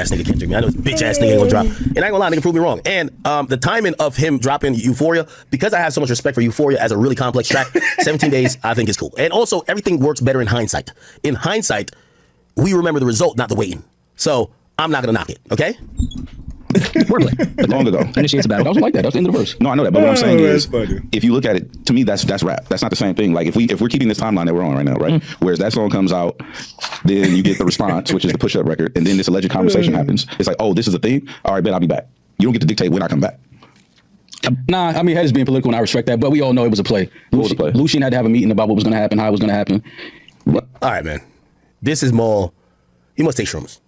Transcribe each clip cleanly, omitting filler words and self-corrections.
ass nigga Kendrick, man. I know this bitch ass nigga ain't gonna drop. And I ain't gonna lie, nigga, prove me wrong. And the timing of him dropping Euphoria, because I have so much respect for Euphoria as a really complex track, 17 days, I think is cool. And also, everything works better in hindsight. In hindsight, we remember the result, not the waiting. So I'm not gonna knock it, okay? Wordplay. Long ago. Initiates a battle. That was like that. That's the end of the verse. No, I know that. But what I'm saying is, if you look at it, to me, that's rap. That's not the same thing. Like if we're keeping this timeline that we're on right now, right? Whereas that song comes out, then you get the response, which is the push-up record, and then this alleged conversation happens. It's like, oh, this is a thing. All right, bet I'll be back. You don't get to dictate when I come back. Nah, I mean, Head is being political, and I respect that. But we all know it was a play. Lucian had to have a meeting about what was going to happen, how it was going to happen. All right, man. This is more. You must take shrooms.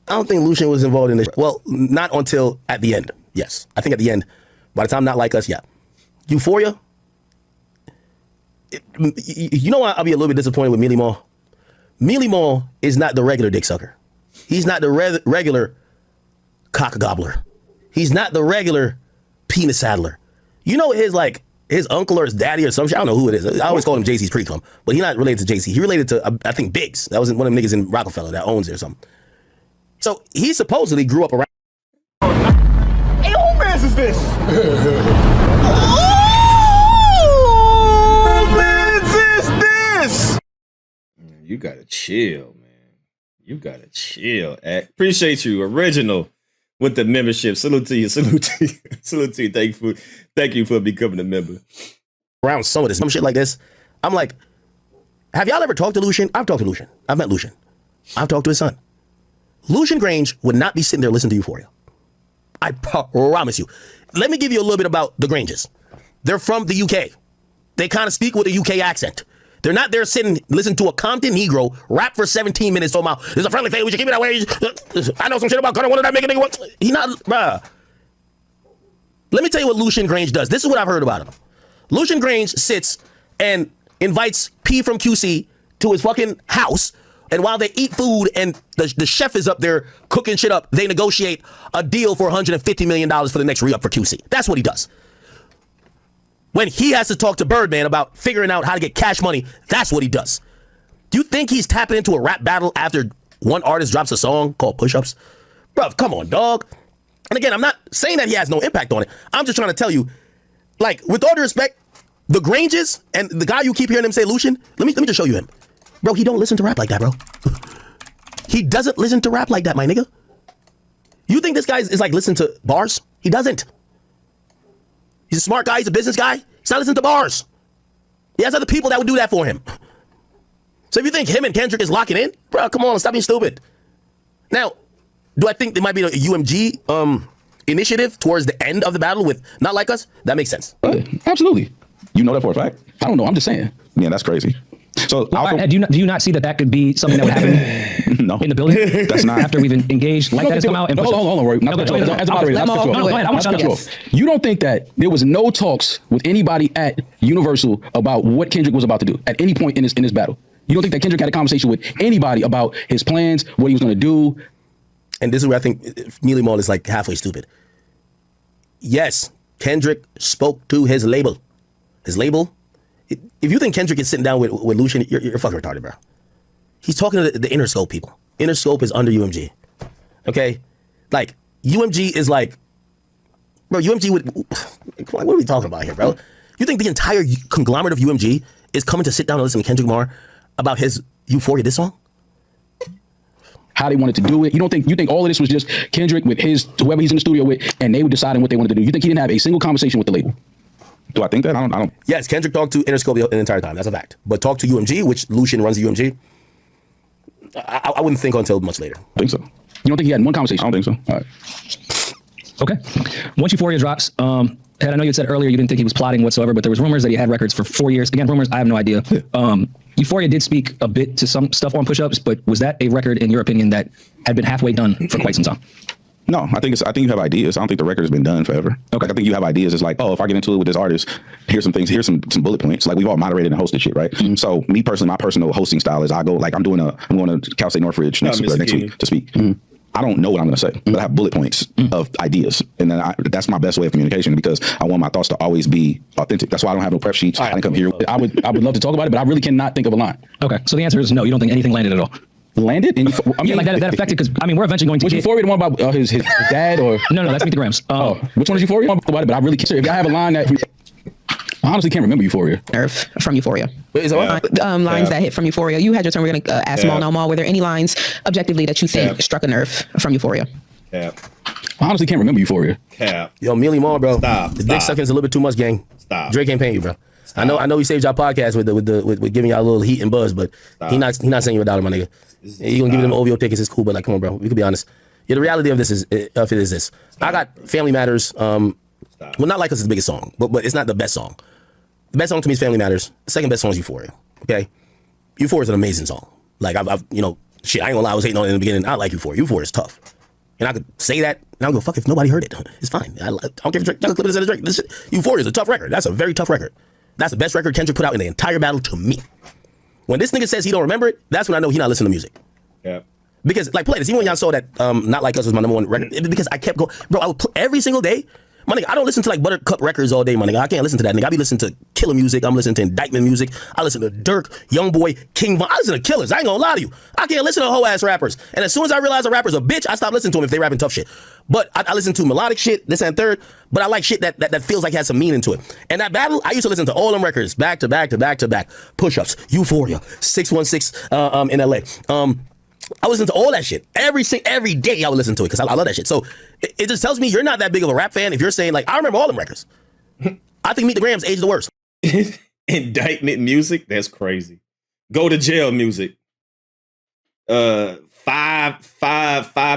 I don't think Lucian was involved in this. Well, not until at the end. Yes. I think at the end, by the time Not Like Us, yeah. Euphoria, you know what? I'll be a little bit disappointed with Mealy Mall. Mealy Mall is not the regular dick sucker. He's not the regular cock gobbler. He's not the regular penis saddler. You know his uncle or his daddy or some shit? I don't know who it is. I always call him JC's pre-cum, but he's not related to JC. He related to, I think, Biggs. That was one of them niggas in Rockefeller that owns it or something. So he supposedly grew up around. Hey, who man's is this? Who man's is this? You gotta chill, man. You gotta chill. Appreciate you, Original, with the membership. Salute to you. Salute to you. Salute to you. Thank you for becoming a member. Around some of this, some shit like this. I'm like, have y'all ever talked to Lucian? I've talked to Lucian. I've met Lucian. I've talked to his son. Lucian Grange would not be sitting there listening to Euphoria. I promise you. Let me give you a little bit about the Granges. They're from the UK. They kind of speak with a UK accent. They're not there sitting, listening to a Compton Negro rap for 17 minutes talking about, there's a friendly thing, we should keep it that way. I know some shit about gun, what did I make a nigga want? He not, bruh. Let me tell you what Lucian Grange does. This is what I've heard about him. Lucian Grange sits and invites P from QC to his fucking house. And while they eat food and the chef is up there cooking shit up, they negotiate a deal for $150 million for the next re-up for QC. That's what he does. When he has to talk to Birdman about figuring out how to get cash money, that's what he does. Do you think he's tapping into a rap battle after one artist drops a song called Push-Ups? Bruv, come on, dog. And again, I'm not saying that he has no impact on it. I'm just trying to tell you, like, with all due respect, the Granges and the guy you keep hearing him say, Lucian, let me just show you him. Bro, he don't listen to rap like that, bro. He doesn't listen to rap like that, my nigga. You think this guy is like listening to bars? He doesn't. He's a smart guy. He's a business guy. He's not listening to bars. He has other people that would do that for him. So if you think him and Kendrick is locking in, bro, come on, stop being stupid. Now, do I think there might be a UMG initiative towards the end of the battle with Not Like Us? That makes sense. Absolutely. You know that for a fact? I don't know. I'm just saying. Yeah, that's crazy. So do you not see that could be something that would happen no. in the building? That's not. After we've engaged like that has come out and hold on, Roy. As a moderator, you don't think that there was no talks with anybody at Universal about what Kendrick was about to do at any point in this battle? You don't think that Kendrick had a conversation with anybody about his plans, what he was going to do? And this is where I think Mealy Mall is like halfway stupid. Yes, Kendrick spoke to his label. His label. If you think Kendrick is sitting down with Lucian, you're fucking retarded, bro. He's talking to the Interscope people. Interscope is under UMG. Okay? Like, UMG is like, bro, UMG would, what are we talking about here, bro? You think the entire conglomerate of UMG is coming to sit down and listen to Kendrick Lamar about his Euphoria diss song? How they wanted to do it. You think all of this was just Kendrick with whoever he's in the studio with, and they were deciding what they wanted to do? You think he didn't have a single conversation with the label? Do I think that? I don't. Yes, Kendrick talked to Interscope the entire time. That's a fact. But talk to UMG, which Lucian runs the UMG, I wouldn't think until much later. I think so. You don't think he had one conversation? I don't think so. All right. Okay. Once Euphoria drops, Ted, I know you said earlier you didn't think he was plotting whatsoever, but there was rumors that he had records for 4 years. Again, rumors, I have no idea. Euphoria did speak a bit to some stuff on Push-Ups, but was that a record, in your opinion, that had been halfway done for quite some time? No, I think you have ideas. I don't think the record has been done forever. Okay. Like, I think you have ideas. It's like, oh, if I get into it with this artist, here's some things, here's some bullet points. Like, we've all moderated and hosted shit, right? Mm-hmm. So me personally, my personal hosting style is I go, like, I'm going to Cal State Northridge next week to speak. Mm-hmm. I don't know what I'm going to say, but I have bullet points of ideas. And then that's my best way of communication, because I want my thoughts to always be authentic. That's why I don't have no prep sheets. Right. I didn't come here. I would love to talk about it, but I really cannot think of a line. Okay. So the answer is no. You don't think anything landed at all? Landed? And I mean, Like that affected because I mean we're eventually going to was get. Euphoria the one about his dad or? No, that's Meet the Grams. Oh, which one is Euphoria? But I really can't. If y'all have a line that I honestly can't remember Euphoria. Nerve from Euphoria. Wait, is it what? Lines that hit from Euphoria. You had your turn. We're gonna ask Mal. Now, Mal, were there any lines objectively that you think struck a nerve from Euphoria? Cap. I honestly can't remember Euphoria. Cap. Yo, Millie Moore, bro. Stop, The dick sucking is a little bit too much, gang. Stop. Drake ain't paying you, bro. I know we saved y'all podcast with giving y'all a little heat and buzz, but he not sending you $1, my nigga. You gonna give them OVO tickets? It's cool, but like, come on, bro. We could be honest. Yeah, the reality of this is this. I got Family Matters. Well, Not Like Us is the biggest song, but it's not the best song. The best song to me is Family Matters. The second best song is Euphoria. Okay, Euphoria is an amazing song. Like I've shit. I ain't gonna lie. I was hating on it in the beginning. I like Euphoria. Euphoria is tough, and I could say that. And I don't go fuck if nobody heard it. It's fine. I don't care if Drake. Y'all clip it as Drake. This shit, Euphoria is a tough record. That's a very tough record. That's the best record Kendrick put out in the entire battle to me. When this nigga says he don't remember it, that's when I know he not listening to music. Yeah. Because like play this, even when y'all saw that Not Like Us was my #1 record, because I kept going, bro. I would play every single day. My nigga, I don't listen to like Buttercup records all day, my nigga. I can't listen to that, nigga. I be listening to killer music. I'm listening to indictment music. I listen to Dirk, Youngboy, King Von. I listen to killers. I ain't gonna lie to you. I can't listen to whole ass rappers. And as soon as I realize a rapper's a bitch, I stop listening to him if they rapping tough shit. But I listen to melodic shit, this and third. But I like shit that feels like has some meaning to it. And that battle, I used to listen to all them records back to back to back to back. Push-ups, Euphoria, 616 in LA. I listen to all that shit every day. I would listen to it because I love that shit. So it just tells me you're not that big of a rap fan if you're saying like I remember all them records. I think Meet the Grams aged the worst. Indictment music, that's crazy. Go to jail music. 5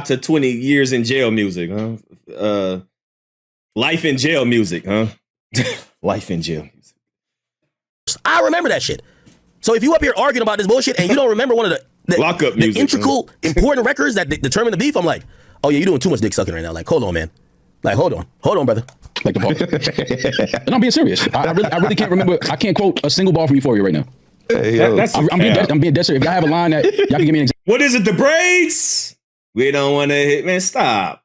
to 20 years in jail music, huh? Life in jail music, huh? Life in jail music. I remember that shit. So if you up here arguing about this bullshit and you don't remember one of the Lockup the music, integral, important records that determine the beef, I'm like, oh yeah, you're doing too much dick sucking right now. Like, hold on, man. Like, hold on, brother. Like the ball. And I'm being serious. I really can't remember. I can't quote a single bar from Euphoria right now. Hey, I'm being dead serious. If y'all have a line that y'all can give me an example. What is it? The braids? We don't want to hit, man. Stop.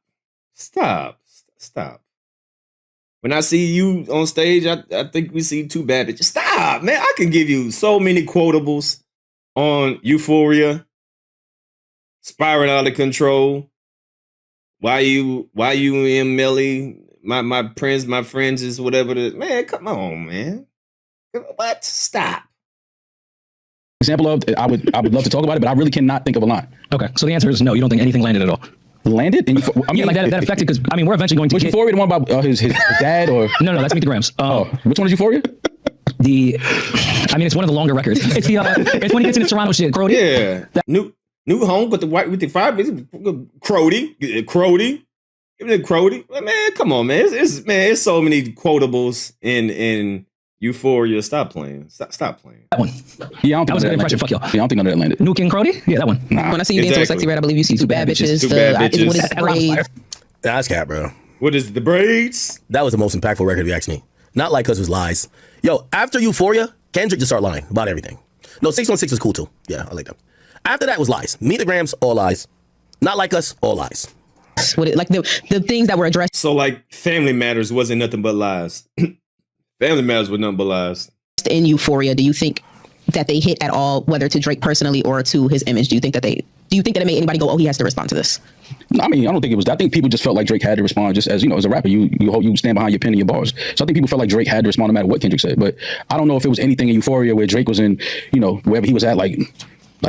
When I see you on stage, I think we see two bad bitches. Stop, man. I can give you so many quotables on Euphoria, spiraling out of control. Why you in Melly? My friends is whatever. Man, come on, man. What? Stop. Example of I would love to talk about it, but I really cannot think of a line. Okay, so the answer is no. You don't think anything landed at all. Landed? And I mean, Like that affected because I mean we're eventually going to was get. Euphoria the one about his dad or? No, that's Meet the Grams. Which one is Euphoria? I mean, it's one of the longer records. It's it's when he gets into Toronto shit. Crody. Yeah. New home, but the white with the five Crody. Give me the Crody. Man, come on, man. It's so many quotables in Euphoria. Stop playing. Stop playing. That one. Yeah, I don't think That was a good impression. landed. Fuck y'all. Yeah, I don't think none of that landed. New King Crody? Yeah, that one. Nah. When I see you dancing with Sexy Red, I believe you see two bad bitches. Two bad bitches. What is That line was braids? fire. That's cat, bro. What is it, the braids? That was the most impactful record if you ask me. Not Like Us was lies. Yo, after Euphoria, Kendrick just started lying about everything. No, 616 was cool too. Yeah, I like that. After that was lies. Meet the Grams, all lies. Not Like Us, all lies. Like the things that were addressed So like Family Matters wasn't nothing but lies. Family Matters was nothing but lies. in Euphoria, do you think that they hit at all, whether to Drake personally or to his image? Do you think that it made anybody go, oh, he has to respond to this? I mean, I don't think it was. I think people just felt like Drake had to respond. Just as as a rapper, you stand behind your pen and your bars. So I think people felt like Drake had to respond no matter what Kendrick said. But I don't know if it was anything in Euphoria where Drake was in, wherever he was at, like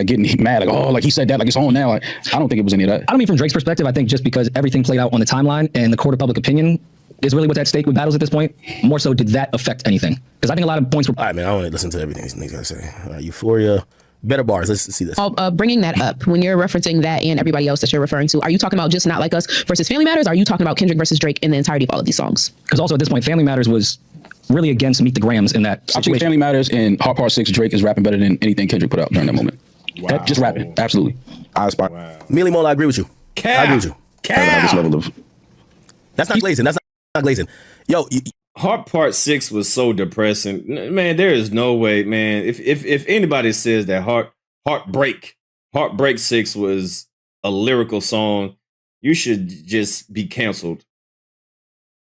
getting mad, like he said that, like it's on now. Like I don't think it was any of that. I don't mean from Drake's perspective. I think just because everything played out on the timeline and the court of public opinion is really what's at stake with battles at this point. More so, did that affect anything? Because I think a lot of points were. All right, man. I want to listen to everything these niggas gotta say. Euphoria, better bars. Let's see this. Bringing that up, when you're referencing that and everybody else that you're referring to, are you talking about just Not Like Us versus Family Matters? Or are you talking about Kendrick versus Drake in the entirety of all of these songs? Because also at this point, Family Matters was really against Meet the Grams in that I think situation. Family Matters and Hard Part 6, Drake is rapping better than anything Kendrick put out during that moment. Wow. Just rapping, absolutely. I aspire. Wow. Millie Mola, I agree with you. I agree with you. Have this level of. That's not glazing. That's not glazing. Yo, Heart Part 6 was so depressing. Man, there is no way, man. If anybody says that Heartbreak 6 was a lyrical song, you should just be canceled.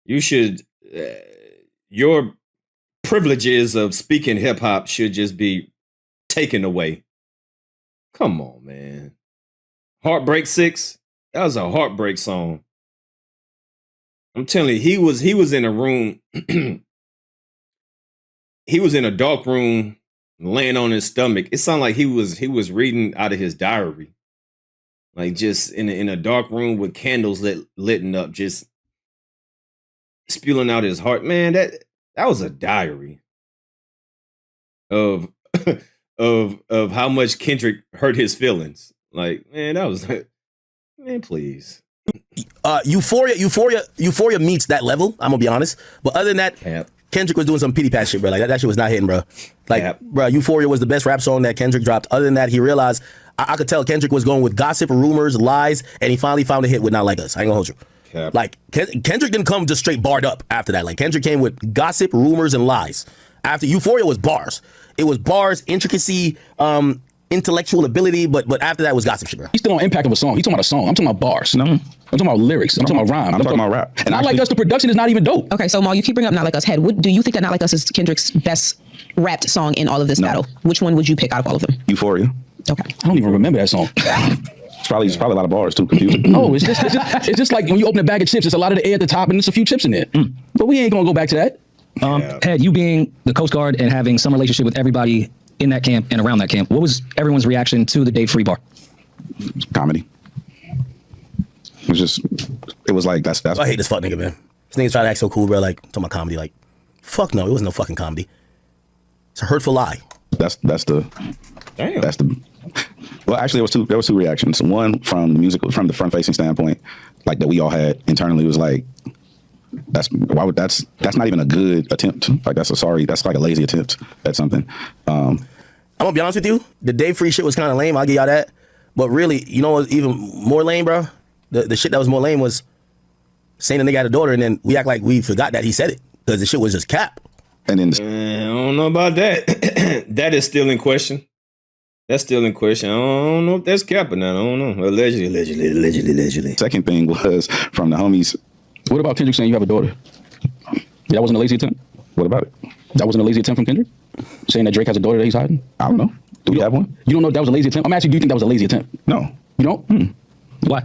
You should, your privileges of speaking hip hop should just be taken away. Come on, man. Heartbreak 6. That was a heartbreak song. I'm telling you, he was in a room. He was in a dark room, laying on his stomach. It sounded like he was reading out of his diary, like just in a dark room with candles lit up, just spewing out his heart. Man, that was a diary of of how much Kendrick hurt his feelings. Like, man, that was like, man, please. Euphoria meets that level. I'm gonna be honest, but other than that, Cap. Kendrick was doing some pity pat shit, bro. Like that shit was not hitting, bro. Like, Cap. bro, Euphoria was the best rap song that Kendrick dropped. Other than that, he realized I could tell Kendrick was going with gossip, rumors, lies, and he finally found a hit with Not Like Us. I ain't gonna hold you. Cap. Like Kendrick didn't come just straight barred up after that. Like Kendrick came with gossip, rumors, and lies. After Euphoria was bars. It was bars, intricacy, intellectual ability, but after that was gossip shit, bro. He's still on impact of a song. He's talking about a song. I'm talking about bars. No. I'm talking about lyrics. I'm talking about rhyme. I'm talking about rap. And Not Like Us, the production is not even dope. Okay, so Maul, you keep bringing up Not Like Us. Head, do you think that Not Like Us is Kendrick's best rapped song in all of this battle? Which one would you pick out of all of them? Euphoria. Okay. I don't even remember that song. It's probably a lot of bars too. Confusing. Oh, it's just like when you open a bag of chips, it's a lot of the air at the top and there's a few chips in there. But we ain't gonna go back to that. Head, you being the Coast Guard and having some relationship with everybody in that camp and around that camp, what was everyone's reaction to the Dave Free bar? Comedy. It was like that's. I hate this fuck nigga, man. This nigga's trying to act so cool, bro. Like talking about comedy. Like, fuck no, it wasn't no fucking comedy. It's a hurtful lie. That's the. Damn. That's the. Well, actually, there was two reactions. One from the front facing standpoint, like that we all had internally was like, that's not even a good attempt. Like that's like a lazy attempt at something. I'm gonna be honest with you. The Dave Free shit was kind of lame. I'll give y'all that. But really, you know what's even more lame, bro? The shit that was more lame was saying the nigga had a daughter, and then we act like we forgot that he said it because the shit was just cap. And then I don't know about that. That is still in question. That's still in question. I don't know if that's cap or not. I don't know. Allegedly. second thing was from the homies. What about Kendrick saying you have a daughter? That wasn't a lazy attempt? What about it? That wasn't a lazy attempt from Kendrick? Saying that Drake has a daughter that he's hiding? I don't know. Do we have one? You don't know if that was a lazy attempt? I'm asking, do you think that was a lazy attempt? No. You don't? Why?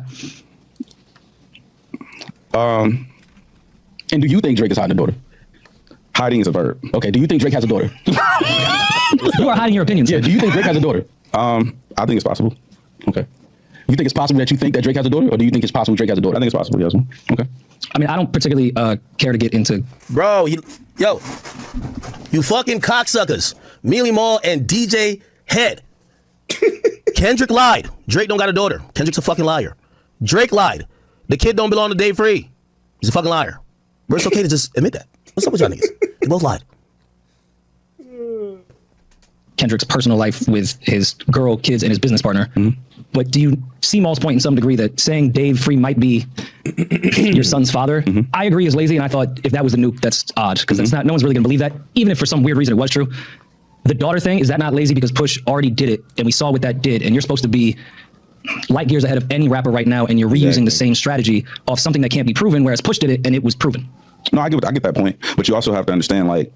And do you think Drake is hiding a daughter? Hiding is a verb. Okay, do you think Drake has a daughter? You are hiding your opinions. Yeah, do you think Drake has a daughter? I think it's possible. Okay. You think it's possible that you think that Drake has a daughter, or do you think it's possible Drake has a daughter? I think it's possible. Yes. Okay. I mean, I don't particularly care to get into. Bro, you fucking cocksuckers. Mealy Mall and DJ Head. Kendrick lied. Drake don't got a daughter. Kendrick's a fucking liar. Drake lied. The kid don't belong to Dave Free. He's a fucking liar. But it's okay to just admit that. What's up with y'all niggas? They both lied. Kendrick's personal life with his girl, kids, and his business partner. But do you see Maul's point in some degree that saying Dave Free might be your son's father? I agree is lazy, and I thought if that was the nuke, that's odd because that's not. No one's really gonna believe that, even if for some weird reason it was true. The daughter thing, is that not lazy because Push already did it, and we saw what that did, and you're supposed to be light years ahead of any rapper right now, and you're reusing the same strategy off something that can't be proven, whereas Push did it and it was proven. No, I get that point, but you also have to understand, like,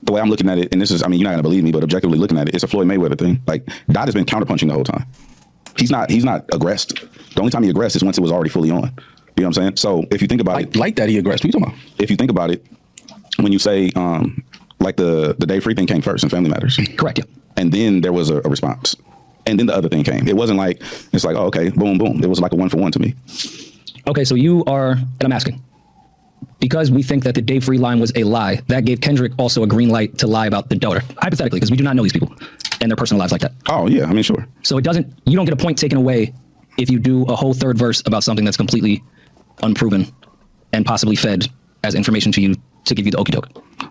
the way I'm looking at it, and this is, I mean, you're not gonna believe me, but objectively looking at it, it's a Floyd Mayweather thing. Like, Dot has been counterpunching the whole time. He's not aggressed. The only time he aggressed is once it was already fully on. You know what I'm saying? So if you think about it, Like that he aggressed. What are you talking about? if you think about it, when you say like the Dave Free thing came first in Family Matters, Correct, yeah. and then there was a response, and then the other thing came. It wasn't like it's like, oh, okay, boom, boom. It was like a 1-for-1 to me. Okay, so you are, and I'm asking, because we think that the Dave Free line was a lie, that gave Kendrick also a green light to lie about the daughter, hypothetically, because we do not know these people and their personal lives like that. Oh yeah, I mean, sure. So you don't get a point taken away if you do a whole third verse about something that's completely unproven and possibly fed as information to you to give you the okie doke.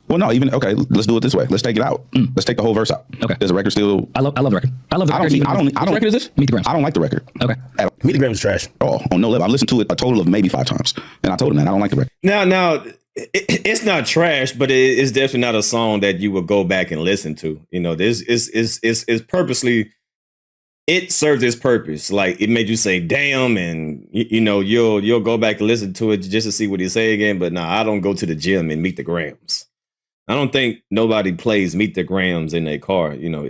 Well, no, even okay. Let's do it this way. Let's take it out. Let's take the whole verse out. Okay. Does the record still? I love the record. I love the I record. don't. What record is this? Meet the Grams. I don't like the record. Okay. Meet the Grams is trash. Oh, on no level. I listened to it a total of maybe 5 times, and I told him that I don't like the record. Now, it's not trash, but it's definitely not a song that you would go back and listen to. You know, this is purposely. It served its purpose. Like it made you say "damn," and you know you'll go back and listen to it just to see what he say again. But no, I don't go to the gym and meet the Grams. I don't think nobody plays Meet the Grams in their car. You know,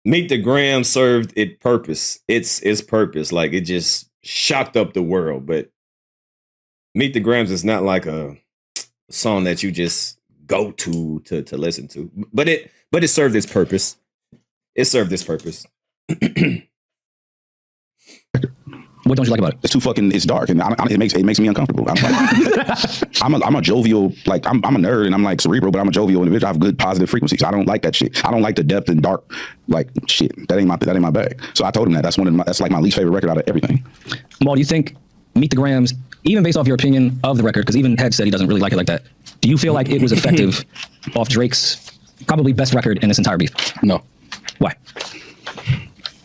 Meet the Gram served its purpose. Its purpose. Like it just shocked up the world. But Meet the Grams is not like a song that you just go to listen to. But it served its purpose. It served its purpose. What don't you like about it? It's too fucking. It's dark, and it makes me uncomfortable. I'm a jovial, like I'm a nerd, and I'm like cerebral, but I'm a jovial individual. I have good positive frequencies. I don't like that shit. I don't like the depth and dark, like shit. That ain't my bag. So I told him that. That's like my least favorite record out of everything. Maul, do you think Meet the Grams, even based off your opinion of the record, because even Head said he doesn't really like it like that, do you feel like it was effective off Drake's probably best record in this entire beef? No. Why?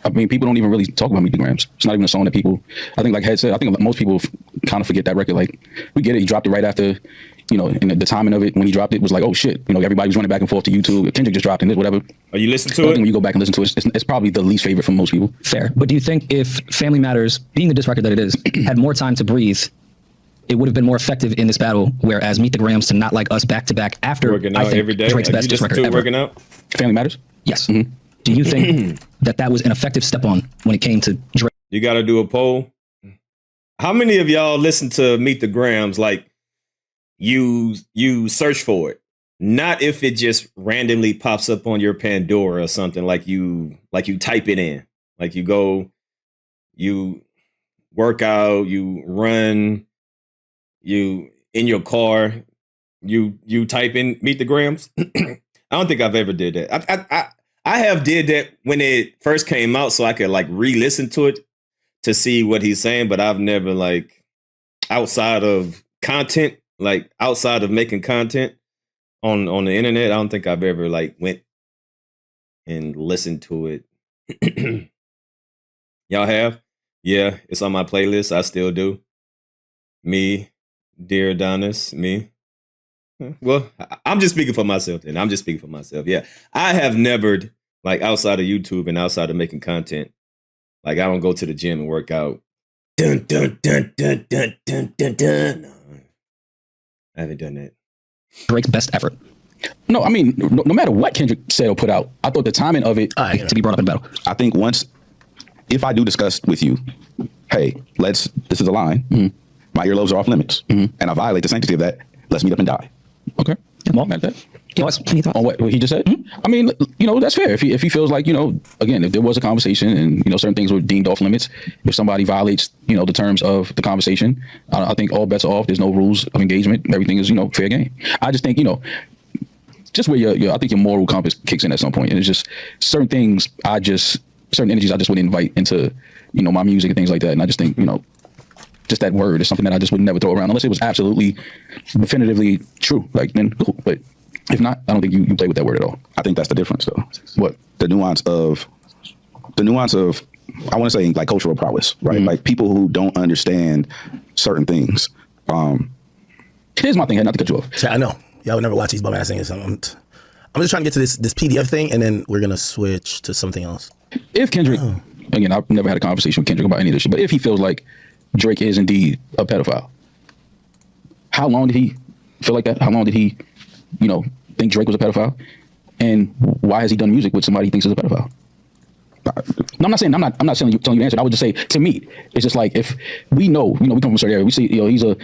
I mean, people don't even really talk about Meet the Grams. It's not even a song that people, I think like Head said, I think most people kind of forget that record. Like, we get it. He dropped it right after, you know, and the timing of it, when he dropped it was like, oh shit. You know, everybody was running back and forth to YouTube. Kendrick just dropped it, whatever. Are you listening to I it? think when you go back and listen to it, it's probably the least favorite for most people. Fair. But do you think if Family Matters, being the diss record that it is, had more time to breathe, it would have been more effective in this battle, whereas Meet the Grams to not like us back to back after Working I out think every day. Drake's best diss record ever. Working out? Family Matters? Yes. Do you think that was an effective step on when it came to Drake? You got to do a poll. How many of y'all listen to Meet the Grams? Like you search for it, not if it just randomly pops up on your Pandora or something. Like you type it in. Like you go, you work out, you run, you in your car, you type in Meet the Grams. I don't think I've ever did that. I have did that when it first came out, so I could like re-listen to it to see what he's saying. But I've never like outside of content, like outside of making content on the internet. I don't think I've ever like went and listened to it. Y'all have? Yeah, it's on my playlist. I still do. Me, dear Adonis, me. Well, I'm just speaking for myself then. I'm just speaking for myself. Yeah. I have never, like outside of YouTube and outside of making content, like I don't go to the gym and work out. Dun, dun, dun, dun, dun, dun, dun, dun. No, I haven't done that. Drake's best effort. No, I mean, no matter what Kendrick said or put out, I thought the timing of it to be brought up in battle. I think if I do discuss with you, hey, this is a line. My earlobes are off limits, and I violate the sanctity of that. Let's meet up and die. Okay. Well, Like that. Any thoughts? On what he just said? I mean, you know, that's fair. If he feels like, you know, again, if there was a conversation and, you know, certain things were deemed off limits, if somebody violates, you know, the terms of the conversation, I think all bets are off. There's no rules of engagement. Everything is, you know, fair game. I just think, you know, just where I think your moral compass kicks in at some point. And it's just certain things certain energies I just wouldn't invite into, you know, my music and things like that. And I just think, you know, just that word is something that I just would never throw around unless it was absolutely definitively true. Like, then cool. But if not, I don't think you play with that word at all. I think that's the difference, though. What? The nuance of, I want to say like cultural prowess, right? Like people who don't understand certain things. Here's my thing, not to cut you off. I know y'all would never watch these bum ass things. I'm just trying to get to this PDF thing, and then we're gonna switch to something else. If Kendrick, again, I've never had a conversation with Kendrick about any of this shit, but if he feels like Drake is indeed a pedophile, how long did he feel like that? How long did he, you know, think Drake was a pedophile? And why has he done music with somebody he thinks is a pedophile? No, I'm not saying I'm not telling you the answer. I would just say, to me, it's just like, if we know, you know, we come from a certain area, we see, you know,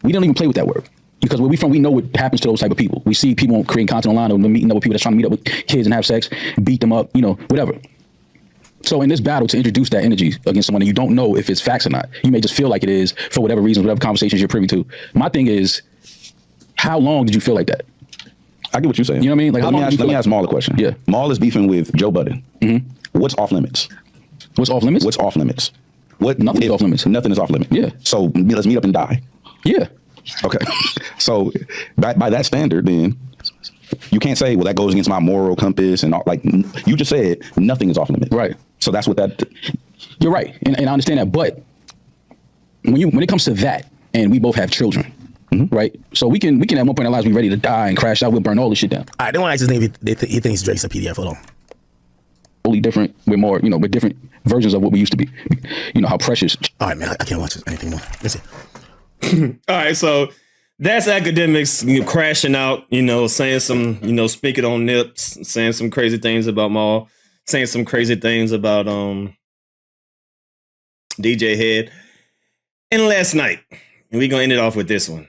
we don't even play with that word. Because where we from, we know what happens to those type of people. We see people creating content online or meeting up with people that's trying to meet up with kids and have sex, beat them up, you know, whatever. So in this battle, to introduce that energy against someone and you don't know if it's facts or not, you may just feel like it is for whatever reasons, whatever conversations you're privy to. My thing is, how long did you feel like that? I get what you're saying. You know what I mean? Like, let me ask Maul a question. Yeah. Maul is beefing with Joe Budden. What's off limits? What's off limits? What's off limits? Nothing's off limits. Nothing is off limits. Yeah. So let's meet up and die. Yeah. Okay. So by that standard, then you can't say, well, that goes against my moral compass and all. Like you just said, nothing is off limits. Right. So that's what that. You're right, and I understand that. But when it comes to that, and we both have children, right? So we can at one point in our lives be ready to die and crash out. We'll burn all this shit down. I don't want to ask his name if he thinks Drake's a PDF. Hold on. Totally different. We're more, you know, we're different versions of what we used to be. You know how precious. All right, man. I can't watch this anything more. Let's see. All right, so that's Akademiks, you know, crashing out, you know, saying some, you know, speaking on nips, saying some crazy things about Maul. saying some crazy things about DJ Head. And last night, and we're gonna end it off with this one.